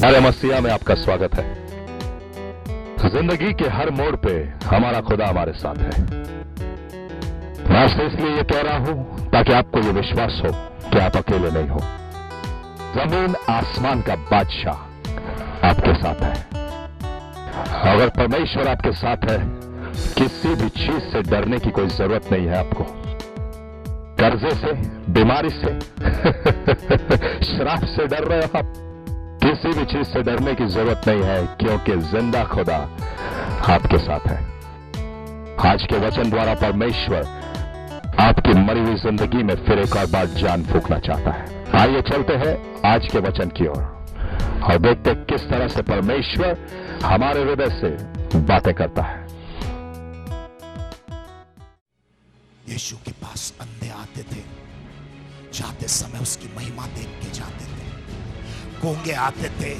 हमारे मसीहा में आपका स्वागत है। जिंदगी के हर मोड़ पे हमारा खुदा हमारे साथ है। मैं आपसे इसलिए ये कह रहा हूं ताकि आपको ये विश्वास हो कि आप अकेले नहीं हो। जमीन आसमान का बादशाह आपके साथ है। अगर परमेश्वर आपके साथ है, किसी भी चीज से डरने की कोई जरूरत नहीं है आपको। कर्जे से, बीमारी से श्राप से डर रहे हो आप, किसी भी चीज से डरने की जरूरत नहीं है, क्योंकि जिंदा खुदा आपके साथ है। आज के वचन द्वारा परमेश्वर आपकी मरी हुई जिंदगी में फिर एक और बार जान फूंकना चाहता है। आइए चलते हैं आज के वचन की ओर और देखते हैं किस तरह से परमेश्वर हमारे हृदय से बातें करता है। यीशु के पास अंधे आते थे, जाते समय उसकी महिमा देख के जाते थे। गूंगे आते थे,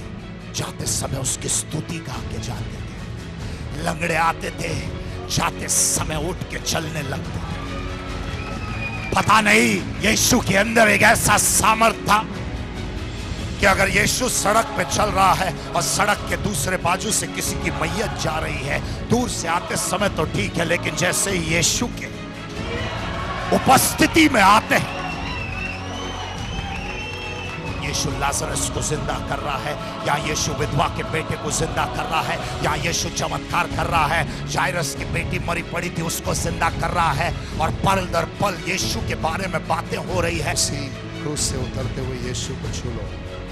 जाते समय उसकी स्तुति गा के जाते थे। लंगड़े आते थे, जाते समय उठ के चलने लगते थे। पता नहीं यीशु के अंदर एक ऐसा सामर्थ था कि अगर यीशु सड़क पे चल रहा है और सड़क के दूसरे बाजू से किसी की मैयत जा रही है, दूर से आते समय तो ठीक है, लेकिन जैसे ही यीशु के उपस्थिति में आते हैं, यीशु लाजरस को जिंदा कर रहा है, या यीशु विधवा के बेटे को जिंदा कर रहा है, या यीशु चमत्कार कर रहा है। जायरस की बेटी मरी पड़ी थी, उसको जिंदा कर रहा है, और पल दर पल यीशु के बारे में बातें हो रही है। उसी क्रूस से उतरते हुए यीशु को छू लो,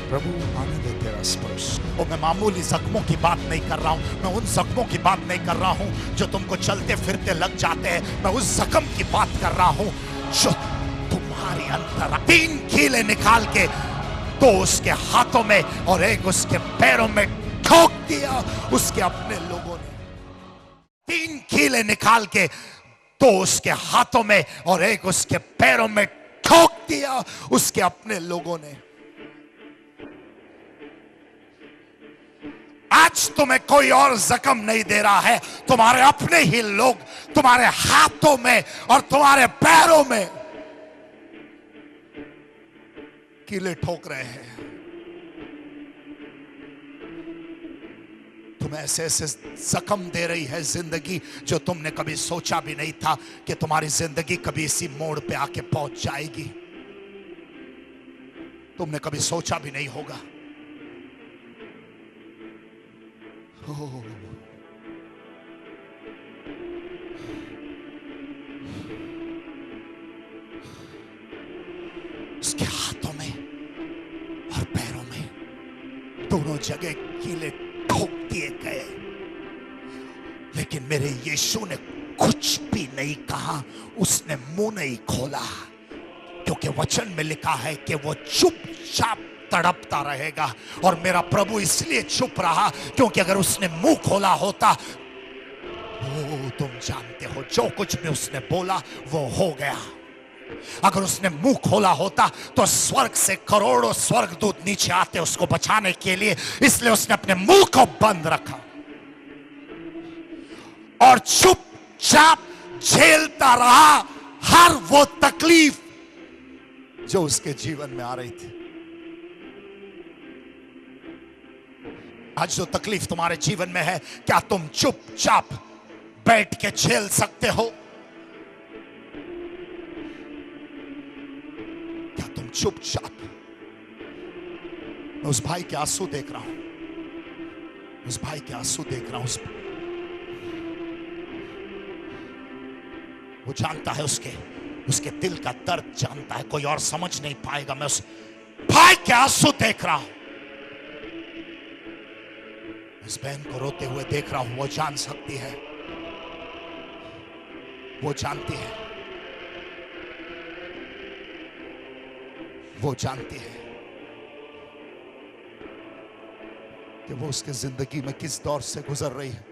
प्रभु आने दे तेरा स्पर्श। और मैं मामूली जख्मों की बात नहीं कर रहा हूँ, मैं उन जख्मों की बात नहीं कर रहा हूँ जो तुमको चलते फिरते लग जाते हैं। मैं उस जख्म की बात कर रहा हूँ जो तुम्हारी अंतर 3 कीले निकाल के, 2 उसके हाथों में और 1 उसके पैरों में ठोक दिया उसके अपने लोगों ने। 3 कीले निकाल के 2 उसके हाथों में और 1 उसके पैरों में ठोक दिया उसके अपने लोगों ने। आज तुम्हें कोई और जख्म नहीं दे रहा है, तुम्हारे अपने ही लोग तुम्हारे हाथों में और तुम्हारे पैरों में कीले ठोक रहे हैं। तुम्हें ऐसे ऐसे जख्म दे रही है जिंदगी जो तुमने कभी सोचा भी नहीं था कि तुम्हारी जिंदगी कभी इसी मोड़ पे आके पहुंच जाएगी। तुमने कभी सोचा भी नहीं होगा। उसके हाथों में और पैरों में दोनों जगह कीले ठोक दिए गए, लेकिन मेरे यीशु ने कुछ भी नहीं कहा, उसने मुंह नहीं खोला, क्योंकि वचन में लिखा है कि वो चुपचाप तड़पता रहेगा। और मेरा प्रभु इसलिए चुप रहा क्योंकि अगर उसने मुंह खोला होता, तुम जानते हो जो कुछ भी उसने बोला वो हो गया। अगर उसने मुंह खोला होता तो स्वर्ग से करोड़ों स्वर्गदूत नीचे आते उसको बचाने के लिए, इसलिए उसने अपने मुंह को बंद रखा और चुपचाप झेलता रहा हर वो तकलीफ जो उसके जीवन में आ रही थी। आज जो तकलीफ तुम्हारे जीवन में है, क्या तुम चुपचाप बैठ के झेल सकते हो? क्या तुम चुपचाप? मैं उस भाई के आंसू देख रहा हूं, उस भाई के आंसू देख रहा हूं। वो जानता है, उसके दिल का दर्द जानता है, कोई और समझ नहीं पाएगा। मैं उस भाई के आंसू देख रहा हूं, इस बहन को रोते हुए देख रहा हूं। वो जान सकती है, वो जानती है, वो जानती है कि वो उसके जिंदगी में किस दौर से गुजर रही है।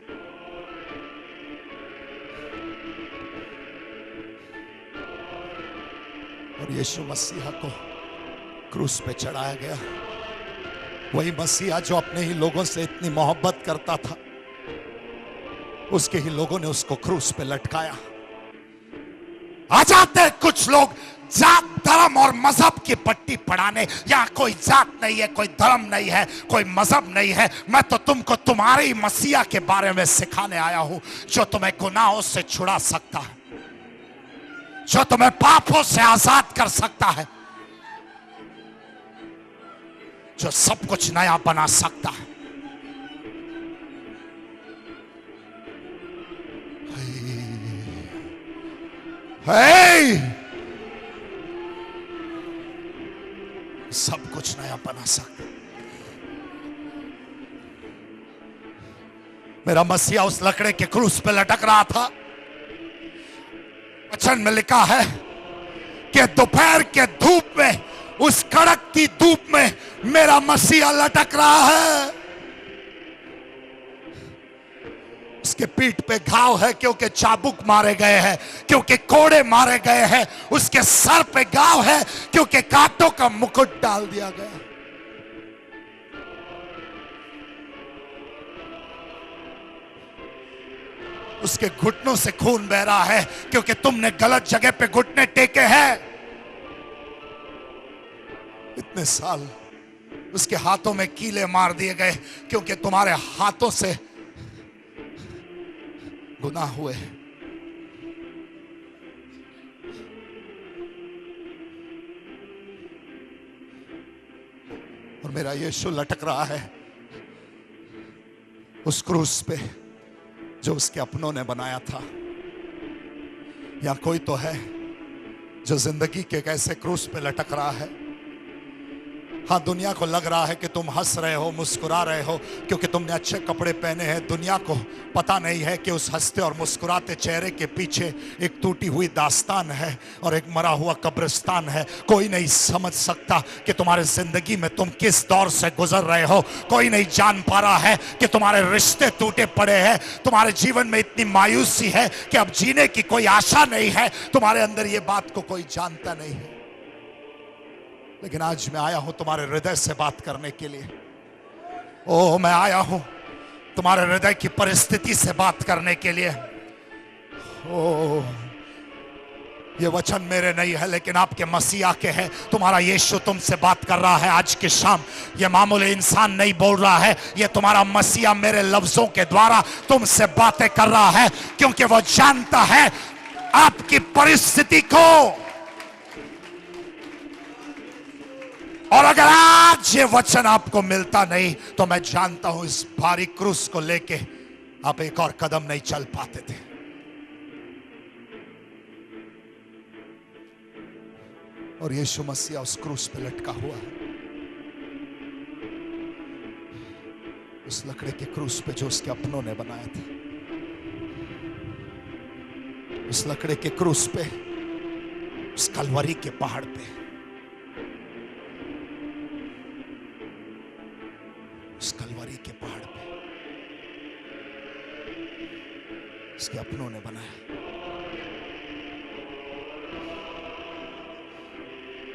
और यीशु मसीहा को क्रूस पे चढ़ाया गया, वही मसीहा जो अपने ही लोगों से इतनी मोहब्बत करता था, उसके ही लोगों ने उसको क्रूस पे लटकाया। आ जाते हैं कुछ लोग जात धर्म और मजहब की पट्टी पढ़ाने। यहाँ कोई जात नहीं है, कोई धर्म नहीं है, कोई मजहब नहीं है। मैं तो तुमको तुम्हारे ही मसीहा के बारे में सिखाने आया हूं, जो तुम्हें गुनाहों से छुड़ा सकता है, जो तुम्हें पापों से आजाद कर सकता है, जो सब कुछ नया बना सकता है। सब कुछ नया बना सकता। मेरा मसीहा उस लकड़े के क्रूस पे लटक रहा था। वचन में लिखा है कि दोपहर के धूप में, उस कड़कती धूप में मेरा मसीहा लटक रहा है। उसके पीठ पे घाव है क्योंकि चाबुक मारे गए हैं, क्योंकि कोड़े मारे गए हैं। उसके सर पे घाव है क्योंकि कांटों का मुकुट डाल दिया गया। उसके घुटनों से खून बह रहा है क्योंकि तुमने गलत जगह पे घुटने टेके हैं। इतने साल उसके हाथों में कीले मार दिए गए क्योंकि तुम्हारे हाथों से गुनाह हुए। और मेरा यीशु लटक रहा है उस क्रूस पे जो उसके अपनों ने बनाया था। या कोई तो है जो जिंदगी के एक ऐसे क्रूस पे लटक रहा है। हाँ, दुनिया को लग रहा है कि तुम हंस रहे हो, मुस्कुरा रहे हो क्योंकि तुमने अच्छे कपड़े पहने हैं। दुनिया को पता नहीं है कि उस हंसते और मुस्कुराते चेहरे के पीछे एक टूटी हुई दास्तान है और एक मरा हुआ कब्रिस्तान है। कोई नहीं समझ सकता कि तुम्हारे जिंदगी में तुम किस दौर से गुजर रहे हो। कोई नहीं जान पा रहा है कि तुम्हारे रिश्ते टूटे पड़े हैं, तुम्हारे जीवन में इतनी मायूसी है कि अब जीने की कोई आशा नहीं है। तुम्हारे अंदर ये बात को कोई जानता नहीं है। लेकिन आज मैं आया हूं तुम्हारे हृदय से बात करने के लिए। ओह, मैं आया हूं तुम्हारे हृदय की परिस्थिति से बात करने के लिए। ओह, ये वचन मेरे नहीं है लेकिन आपके मसीहा के हैं। तुम्हारा यीशु तुमसे बात कर रहा है आज की शाम। ये मामूली इंसान नहीं बोल रहा है, ये तुम्हारा मसीहा मेरे लफ्जों के द्वारा तुमसे बातें कर रहा है क्योंकि वो जानता है आपकी परिस्थिति को। और अगर आज ये वचन आपको मिलता नहीं तो मैं जानता हूं इस भारी क्रूस को लेके आप एक और कदम नहीं चल पाते थे। और यीशु मसीहा उस क्रूस पे लटका हुआ है, उस लकड़े के क्रूस पे जो उसके अपनों ने बनाया था। उस लकड़े के क्रूस पे, उस कलवरी के पहाड़ पे, उस कलवरी के पहाड़ पे उसके अपनों ने बनाया।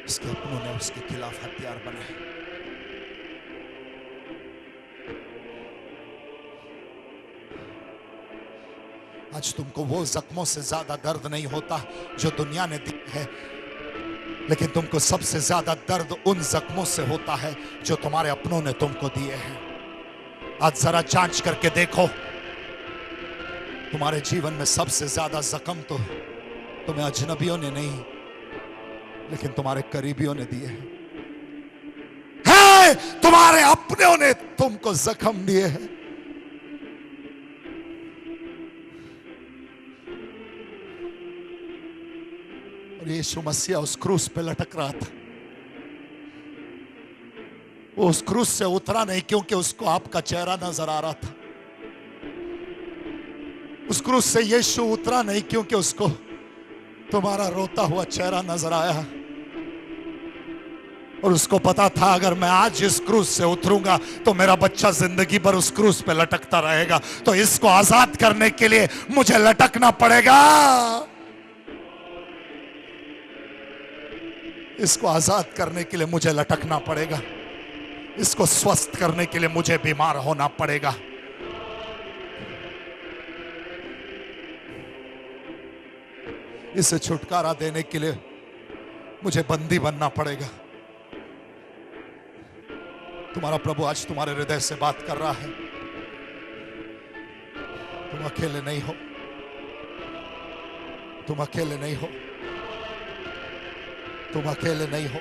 उसके अपनों ने उसके खिलाफ हथियार बनाए। आज तुमको वो जख्मों से ज्यादा दर्द नहीं होता जो दुनिया ने दी है, लेकिन तुमको सबसे ज्यादा दर्द उन जख्मों से होता है जो तुम्हारे अपनों ने तुमको दिए हैं। आज जरा जांच करके देखो, तुम्हारे जीवन में सबसे ज्यादा जख्म तो तुम्हें अजनबियों ने नहीं लेकिन तुम्हारे करीबियों ने दिए हैं। तुम्हारे अपनों ने तुमको जख्म दिए हैं। और यीशु मसीहा उस क्रूस पे लटक रहा था। वो उस क्रूस से उतरा नहीं क्योंकि उसको आपका चेहरा नजर आ रहा था। उस क्रूस से यीशु उतरा नहीं क्योंकि उसको तुम्हारा रोता हुआ चेहरा नजर आया। और उसको पता था अगर मैं आज इस क्रूस से उतरूंगा तो मेरा बच्चा जिंदगी भर उस क्रूस पे लटकता रहेगा। तो इसको आजाद करने के लिए मुझे लटकना पड़ेगा। इसको आजाद करने के लिए मुझे लटकना पड़ेगा। इसको स्वस्थ करने के लिए मुझे बीमार होना पड़ेगा। इसे छुटकारा देने के लिए मुझे बंदी बनना पड़ेगा। तुम्हारा प्रभु आज तुम्हारे हृदय से बात कर रहा है। तुम अकेले नहीं हो, तुम अकेले नहीं हो, तुम अकेले नहीं हो।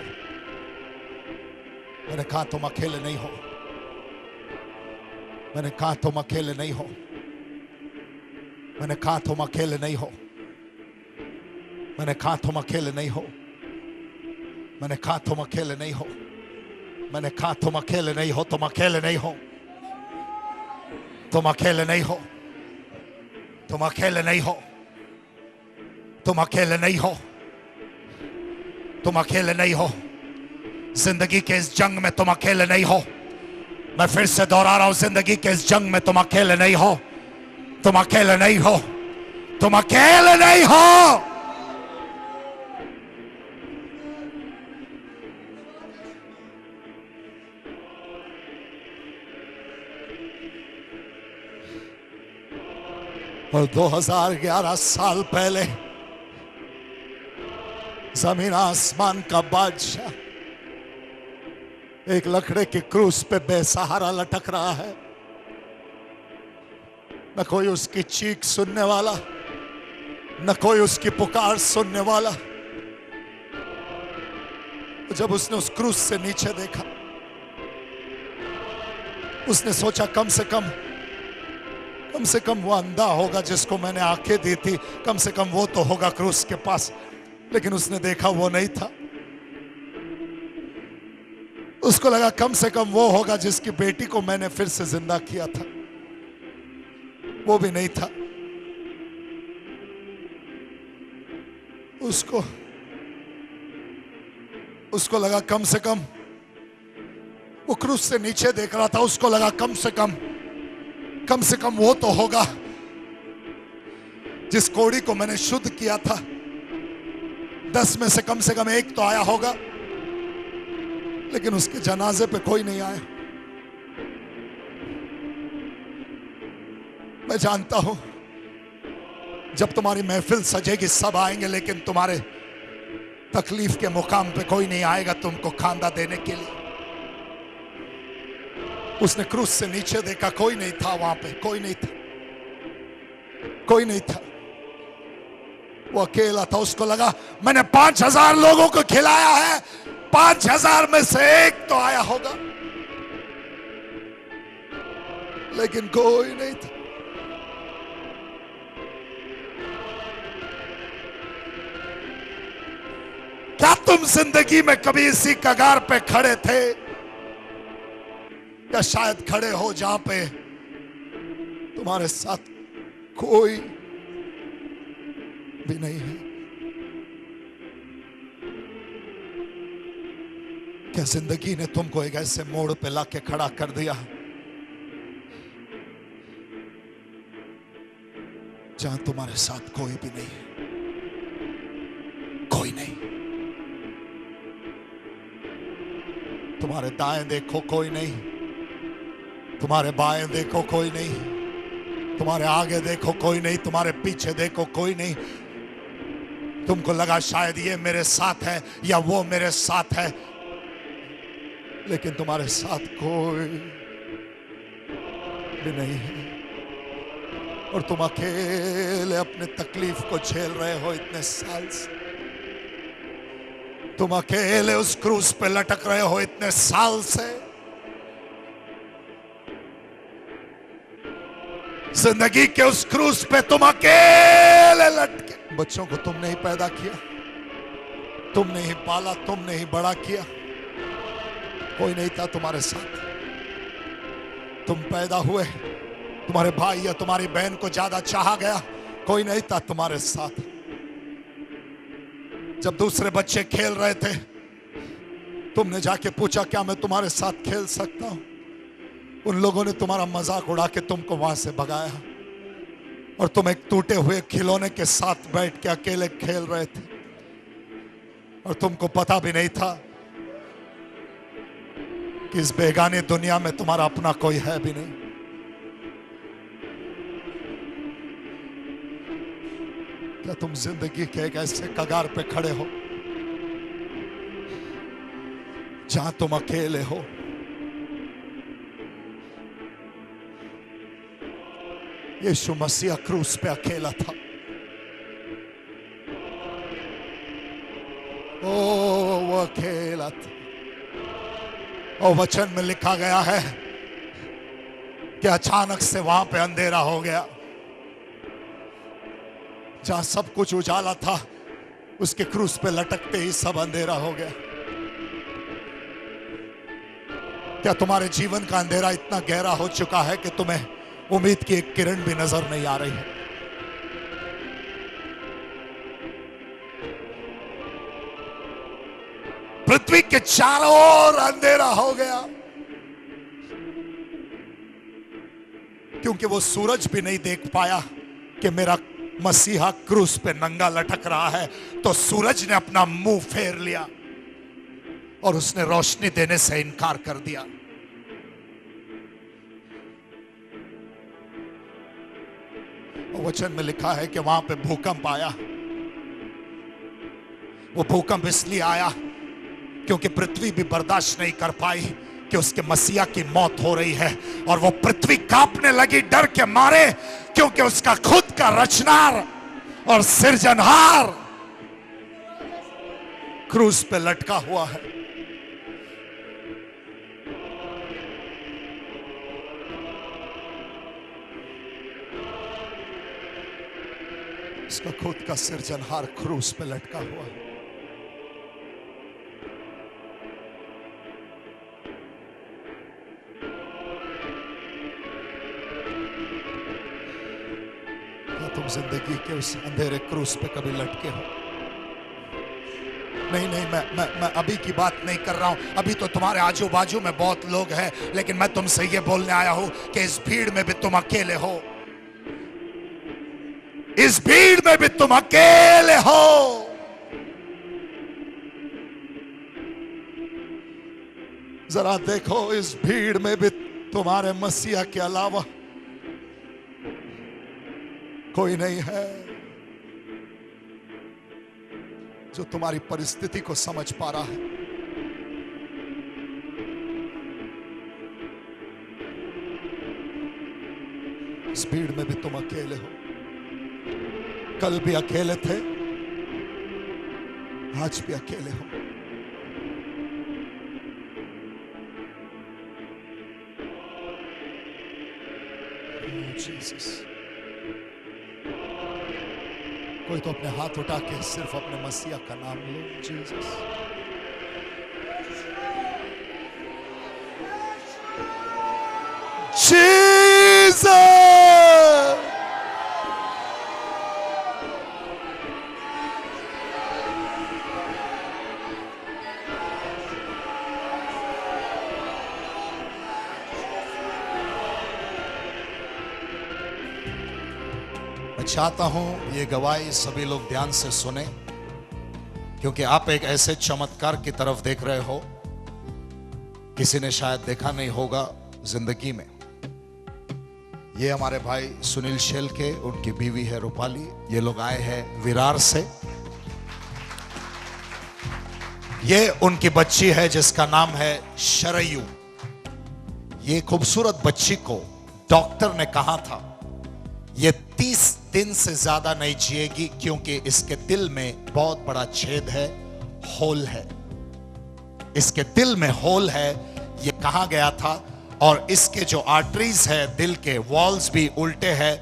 मैंने कहा तुम अकेले नहीं हो, मैंने कहा तुम अकेले नहीं हो, मैंने कहा तुम अकेले नहीं हो, मैंने कहा तुम अकेले नहीं हो, मैंने कहा तुम अकेले नहीं हो, मैंने कहा तुम अकेले नहीं हो, तुम अकेले नहीं हो, तुम अकेले नहीं हो, तुम अकेले नहीं हो, तुम अकेले नहीं हो, तुम अकेले नहीं हो। जिंदगी के इस जंग में तुम अकेले नहीं हो। मैं फिर से दोहरा रहा हूं, जिंदगी के इस जंग में तुम अकेले नहीं हो, तुम अकेले नहीं हो, तुम अकेले नहीं हो। और 2011 साल पहले जमीन आसमान का बादशाह एक लकड़े के क्रूस पे बेसहारा लटक रहा है। न कोई उसकी चीख सुनने वाला, न कोई उसकी पुकार सुनने वाला। जब उसने उस क्रूस से नीचे देखा, उसने सोचा कम से कम वो अंधा होगा जिसको मैंने आंखें दी थी, कम से कम वो तो होगा क्रूस के पास। लेकिन उसने देखा वो नहीं था। उसको लगा कम से कम वो होगा जिसकी बेटी को मैंने फिर से जिंदा किया था, वो भी नहीं था। उसको लगा कम से कम वो क्रूस से नीचे देख रहा था, उसको लगा कम से कम वो तो होगा जिस कोड़ी को मैंने शुद्ध किया था। 10 में से कम एक तो आया होगा। लेकिन उसके जनाजे पे कोई नहीं आया। मैं जानता हूं जब तुम्हारी महफिल सजेगी सब आएंगे, लेकिन तुम्हारे तकलीफ के मुकाम पे कोई नहीं आएगा तुमको खांदा देने के लिए। उसने क्रूस से नीचे देखा, कोई नहीं था वहां पे, कोई नहीं था, कोई नहीं था। वो अकेला था। उसको लगा मैंने 5000 लोगों को खिलाया है, 5000 में से एक तो आया होगा। लेकिन कोई नहीं था। क्या तुम जिंदगी में कभी इसी कगार पे खड़े थे, या शायद खड़े हो जहां पे तुम्हारे साथ कोई भी नहीं है? क्या जिंदगी ने तुमको एक ऐसे मोड़ पे लाके खड़ा कर दिया जहां तुम्हारे साथ कोई भी नहीं है? कोई नहीं। तुम्हारे दाएं देखो कोई नहीं, तुम्हारे बाएं देखो कोई नहीं, तुम्हारे आगे देखो कोई नहीं, तुम्हारे पीछे देखो कोई नहीं। तुमको लगा शायद ये मेरे साथ है या वो मेरे साथ है, लेकिन तुम्हारे साथ कोई भी नहीं है। और तुम अकेले अपने तकलीफ को झेल रहे हो इतने साल से। तुम अकेले उस क्रूस पे लटक रहे हो इतने साल से। जिंदगी के उस क्रूस पे तुम अकेले लटके। बच्चों को तुमने ही पैदा किया, तुमने ही पाला, तुमने ही बड़ा किया। कोई नहीं था तुम्हारे साथ। तुम पैदा हुए, तुम्हारे भाई या तुम्हारी बहन को ज्यादा चाहा गया, कोई नहीं था तुम्हारे साथ। जब दूसरे बच्चे खेल रहे थे, तुमने जाके पूछा क्या मैं तुम्हारे साथ खेल सकता हूं? उन लोगों ने तुम्हारा मजाक उड़ा के तुमको वहां से भगाया, और तुम एक टूटे हुए खिलौने के साथ बैठ के अकेले खेल रहे थे, और तुमको पता भी नहीं था कि इस बेगानी दुनिया में तुम्हारा अपना कोई है भी नहीं। क्या तुम जिंदगी के एक ऐसे कगार पे खड़े हो जहां तुम अकेले हो? यीशु मसीह क्रूस पे अकेला था। ओ वो अकेला था। और वचन में लिखा गया है कि अचानक से वहां पे अंधेरा हो गया। जहां सब कुछ उजाला था, उसके क्रूस पे लटकते ही सब अंधेरा हो गया। क्या तुम्हारे जीवन का अंधेरा इतना गहरा हो चुका है कि तुम्हें उम्मीद की एक किरण भी नजर नहीं आ रही है? पृथ्वी के चारों ओर अंधेरा हो गया, क्योंकि वो सूरज भी नहीं देख पाया कि मेरा मसीहा क्रूस पे नंगा लटक रहा है। तो सूरज ने अपना मुंह फेर लिया और उसने रोशनी देने से इनकार कर दिया। और वचन में लिखा है कि वहां पे भूकंप आया। वो भूकंप इसलिए आया क्योंकि पृथ्वी भी बर्दाश्त नहीं कर पाई कि उसके मसीहा की मौत हो रही है। और वो पृथ्वी कांपने लगी डर के मारे, क्योंकि उसका खुद का रचनार और सृजनहार क्रूस पे लटका हुआ है। उसका खुद का सृजनहार क्रूस पे लटका हुआ है। तुम जिंदगी के उस अंधेरे क्रूस पे कभी लटके हो? नहीं नहीं, मैं अभी की बात नहीं कर रहा हूं। अभी तो तुम्हारे आजू बाजू में बहुत लोग हैं, लेकिन मैं तुमसे ये बोलने आया हूं कि इस भीड़ में भी तुम अकेले हो। इस भीड़ में भी तुम अकेले हो। जरा देखो, इस भीड़ में भी तुम्हारे मसीहा के अलावा कोई नहीं है जो तुम्हारी परिस्थिति को समझ पा रहा है। इस भीड़ में भी तुम अकेले हो। कल भी अकेले थे, आज भी अकेले हो। जीसस, कोई तो अपने हाथ उठा के सिर्फ अपने मसीहा का नाम लो। जीसस, जीसस, मैं चाहता हूं ये गवाही सभी लोग ध्यान से सुने, क्योंकि आप एक ऐसे चमत्कार की तरफ देख रहे हो किसी ने शायद देखा नहीं होगा जिंदगी में। ये हमारे भाई सुनील शेल के, उनकी बीवी है रूपाली। ये लोग आए हैं विरार से। ये उनकी बच्ची है जिसका नाम है शरयू। ये खूबसूरत बच्ची को डॉक्टर ने कहा था ये 30 दिन से ज्यादा नहीं जिएगी, क्योंकि इसके दिल में बहुत बड़ा छेद है, होल है। इसके दिल में होल है, ये कहा गया था। और इसके जो आर्टरीज है, दिल के वॉल्स भी उल्टे हैं,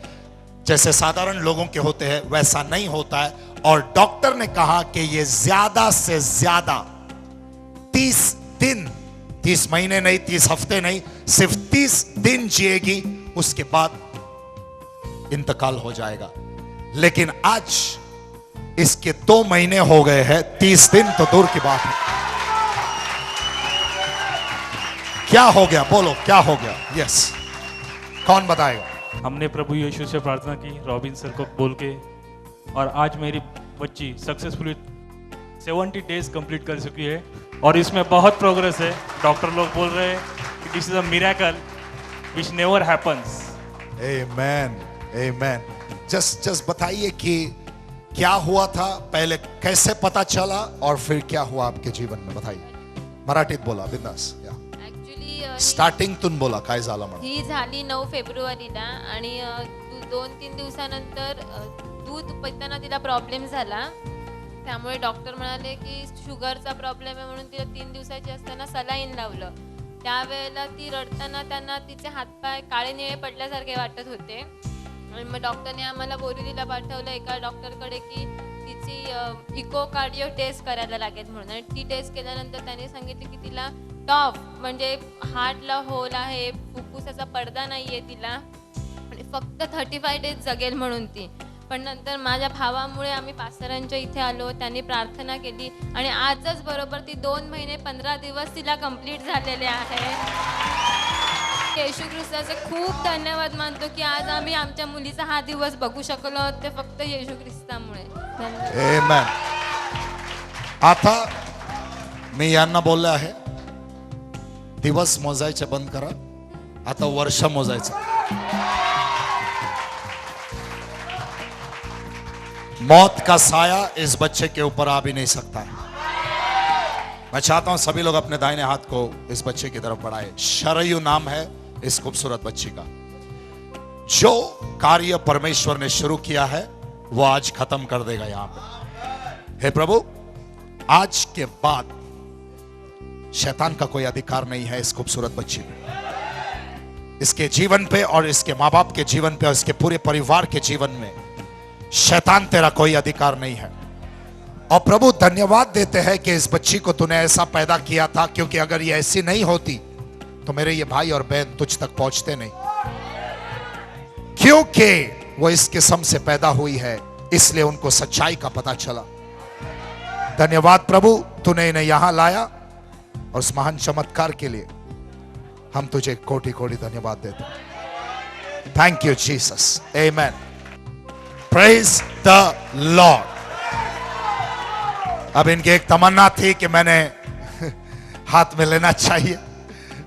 जैसे साधारण लोगों के होते हैं वैसा नहीं होता है। और डॉक्टर ने कहा कि ये ज्यादा से ज्यादा 30 दिन, 30 महीने नहीं, 30 हफ्ते नहीं, सिर्फ 30 दिन जिएगी, उसके बाद इंतकाल हो जाएगा। लेकिन आज इसके 2 महीने हो गए हैं, 30 दिन तो दूर की बात है। क्या हो गया? बोलो, क्या हो गया? यस, कौन बताएगा? हमने प्रभु यीशु से प्रार्थना की रॉबिन सर को बोल के, और आज मेरी बच्ची सक्सेसफुली 70 डेज कंप्लीट कर चुकी है और इसमें बहुत प्रोग्रेस है। डॉक्टर लोग बोल रहे हैं कि this is a miracle which never happens. Amen, amen. Just बताइए कि क्या हुआ था, पहले कैसे पता चला और फिर क्या हुआ आपके जीवन में, बताइए. मराठीत बोला बिंदास. ऍक्च्युली स्टार्टिंगतून बोला काय झालं म्हणून. ही झाली 9 फेब्रुवारीला आणि 2-3 दिवसानंतर दूध पिताना तिला प्रॉब्लेम झाला. त्यामुळे डॉक्टर म्हणाले की शुगरचा प्रॉब्लेम आहे म्हणून तिला 3 दिवसाची असताना सलाईन लावलं. त्यावेळेला ती रडताना त्यांना तिचे हातपाय काळे निळे पडल्यासारखे वाटत होते आणि मग डॉक्टरने आम्हाला बोरिवलीला पाठवलं एका डॉक्टरकडे की तिची इको कार्डिओ टेस्ट करायला लागेल म्हणून. आणि ती टेस्ट केल्यानंतर त्यांनी सांगितलं की तिला टॉप म्हणजे हार्टला होल आहे, फुफ्फुसाचा पडदा नाही आहे तिला आणि फक्त 35 डेज जगेल म्हणून ती. पण नंतर माझ्या भावामुळे आम्ही पास्टरांच्या इथे आलो, त्यांनी प्रार्थना केली आणि आजच बरोबर ती 2 महिने 15 दिवस तिला कंप्लीट झालेले आहे. येशू ख्रिस्ताचे खूप धन्यवाद मानतो की आज आम्ही आमच्या मुलीचा हा दिवस बघू शकलो ते फक्त येशू ख्रिस्तामुळे. आमेन. आता मी यांना बोलले आहे दिवस मोजायचे बंद करा, आता वर्ष मोजायचं. मौत का साया इस बच्चे के ऊपर आ भी नहीं सकता है. मैं चाहता हूं सभी लोग अपने दाहिने हाथ को इस बच्चे की तरफ बढ़ाए. शरयू नाम है इस खूबसूरत बच्ची का. जो कार्य परमेश्वर ने शुरू किया है वो आज खत्म कर देगा यहां पे. हे प्रभु, आज के बाद शैतान का कोई अधिकार नहीं है इस खूबसूरत बच्ची पे, इसके जीवन पे और इसके माँ बाप के जीवन पे और इसके पूरे परिवार के जीवन में शैतान तेरा कोई अधिकार नहीं है. और प्रभु धन्यवाद देते हैं कि इस बच्ची को तूने ऐसा पैदा किया था, क्योंकि अगर ये ऐसी नहीं होती तो मेरे ये भाई और बहन तुझ तक पहुंचते नहीं. क्योंकि वो इस किस्म से पैदा हुई है इसलिए उनको सच्चाई का पता चला. धन्यवाद प्रभु, तूने इन्हें यहां लाया और उस महान चमत्कार के लिए हम तुझे कोटि कोटि धन्यवाद देते हैं. Thank you Jesus. Amen. Praise the Lord. अब इनकी एक तमन्ना थी कि मैंने हाथ में लेना चाहिए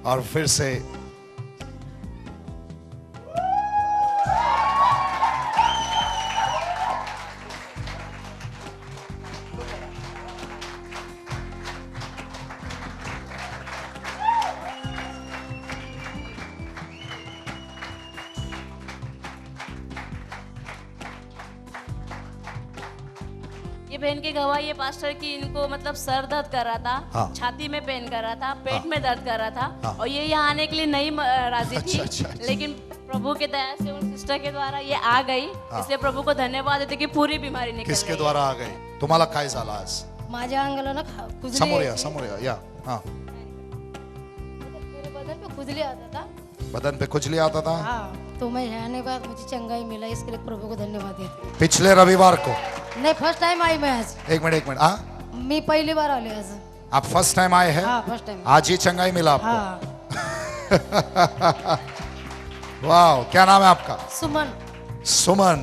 और फिर से ये बहन की गवाही है पास्टर की इनको मतलब सर दर्द कर रहा था, हाँ। छाती में पेन कर रहा था, पेट में दर्द कर रहा था हाँ। और ये यहाँ आने के लिए नहीं राजी थी. अच्छा, अच्छा. लेकिन प्रभु के दया से उन सिस्टर के द्वारा ये आ गई. इसलिए प्रभु को धन्यवाद देते कि पूरी बीमारी निकल किसके गई. द्वारा आ गई. तुम्हाला काय झालं आज. माझ्या अंगाला ना समोर या. हाँ. मेरे बदन पे खुजली आता था. बदन पे खुजली आता था. हाँ, तो मैं आने के बाद मुझे चंगाई मिला, इसके लिए प्रभु को धन्यवाद देती हूँ. पिछले रविवार को. नहीं, फर्स्ट टाइम आई मैं आज. एक मिनट. हाँ, मी पहिली बार आले आज. आप फर्स्ट टाइम आए हैं. हाँ, फर्स्ट टाइम. आज ही चंगाई मिला आपको. हाँ, वाह. क्या नाम है आपका. सुमन. सुमन.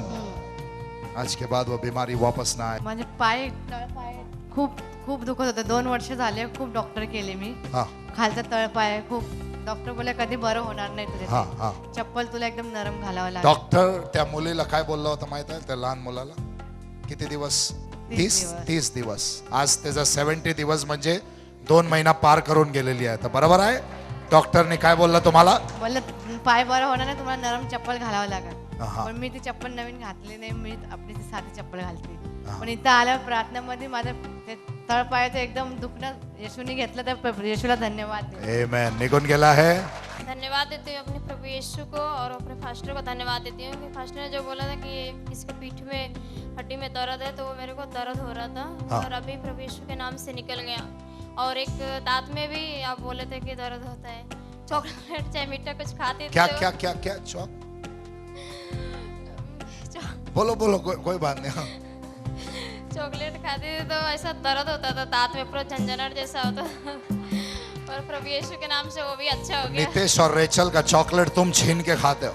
आज के बाद वो बीमारी वापस ना आए. माझे पाय तळपाय खूप खूप दुखत होते. 2 वर्ष झाले, खूप डॉक्टर केले मी. हाँ खालचा तळपाय खूप डॉक्टर बोले कधी बरं होणार नाही तुझे. हाँ हाँ. चप्पल तुला एकदम नरम घालावं लागेल. डॉक्टर त्या मुलीला काय बोलला होता माहित आहे, त्या लहान मुलाला. किती दिवस. 30 दिवस. आज त्याचा 70 दिवस म्हणजे 2 महिना पार करून गेलेली आहे. तर बरोबर आहे. डॉक्टरने काय बोलला तुम्हाला. बोलले पाय बरं होणार नाही, तुम्हाला नरम चप्पल घालावं लागेल. हा. पण मी ती चप्पल नवीन घातली नाही, मी आपली ती साधी चप्पल घालते. पण इथं आल्यावर प्रार्थनेमध्ये माझं ते तळपायाचं एकदम दुखणं येशूने घेतलं, तर येशूला धन्यवाद देते. आमेन. निघून गेला आहे. धन्यवाद देती हूँ अपने प्रभु यीशु को और अपने फास्टर को धन्यवाद देती हूँ कि फास्टर ने जो बोला था कि इसके पीठ में हड्डी में दर्द है, तो वो मेरे को दर्द हो रहा था. हाँ. और अभी प्रभु यीशु के नाम से निकल गया. और एक दांत में भी आप बोले थे कि दर्द होता है. चॉकलेट चाहे मीठा कुछ खाते क्या तो- क्या क्या क्या चौक. बोलो बोलो. कोई बात नहीं. हाँ. चॉकलेट खाते थे तो ऐसा दर्द होता था, दांत में पूरा झंझनाट जैसा होता था. और प्रभु यीशु के नाम से वो भी अच्छा हो गया. नितेश और रेचल का चॉकलेट तुम छीन के खाते हो.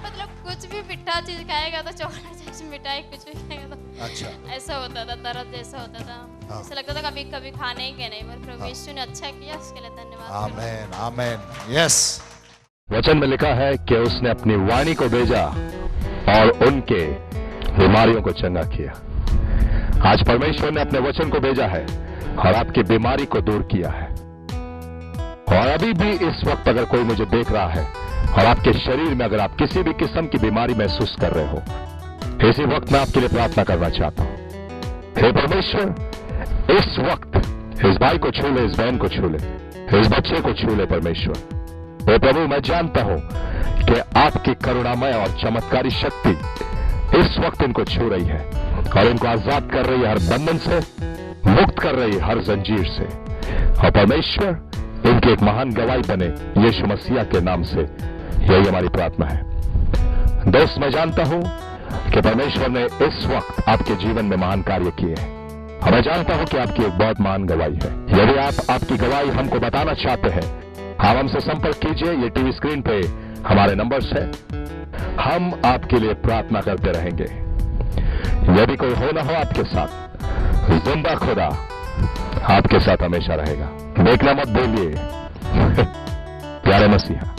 मतलब कुछ भी मीठा चीज खाएगा तो चॉकलेट जैसी मिठाई कुछ भी खाएगा तो अच्छा. ऐसा होता था, दर्द जैसा होता था. हाँ. ऐसा लगता था कभी कभी खाने ही के नहीं, पर प्रभु यीशु ने अच्छा किया, उसके लिए धन्यवाद. आमेन. आमेन. यस. वचन में लिखा है कि उसने अपनी वाणी को भेजा और उनके बीमारियों को चंगा किया. आज परमेश्वर ने अपने वचन को भेजा है और आपकी बीमारी को दूर किया है। और अभी भी इस वक्त अगर कोई मुझे देख रहा है और आपके शरीर में अगर आप किसी भी किस्म की बीमारी महसूस कर रहे हो, इसी वक्त मैं आपके लिए प्रार्थना करना चाहता हूं। हे परमेश्वर, इस वक्त इस भाई को छू ले, इस बहन को छू ले, इस बच्चे को छू ले परमेश्वर। हे प्रभु, मैं जानता हूं कि आपकी करुणामय और चमत्कारी शक्ति इस वक्त इनको छू रही है और इनको आजाद कर रही है हर बंधन से, मुक्त कर रही है हर जंजीर से। और परमेश्वर, इनकी एक महान गवाही बने यीशु मसीह के नाम से, यही हमारी प्रार्थना है। दोस्त, मैं जानता हूं कि परमेश्वर ने इस वक्त आपके जीवन में महान कार्य किए हैं और मैं जानता हूं कि आपकी एक बहुत महान गवाही है। यदि आप आपकी गवाही हमको बताना चाहते हैं, आप हमसे संपर्क कीजिए। ये टीवी स्क्रीन पे हमारे नंबर्स हैं, हम आपके लिए प्रार्थना करते रहेंगे। यदि कोई हो ना हो आपके साथ, जिंदा खुदा आपके साथ हमेशा रहेगा। देखना मत भूलिए। प्यारे मसीहा।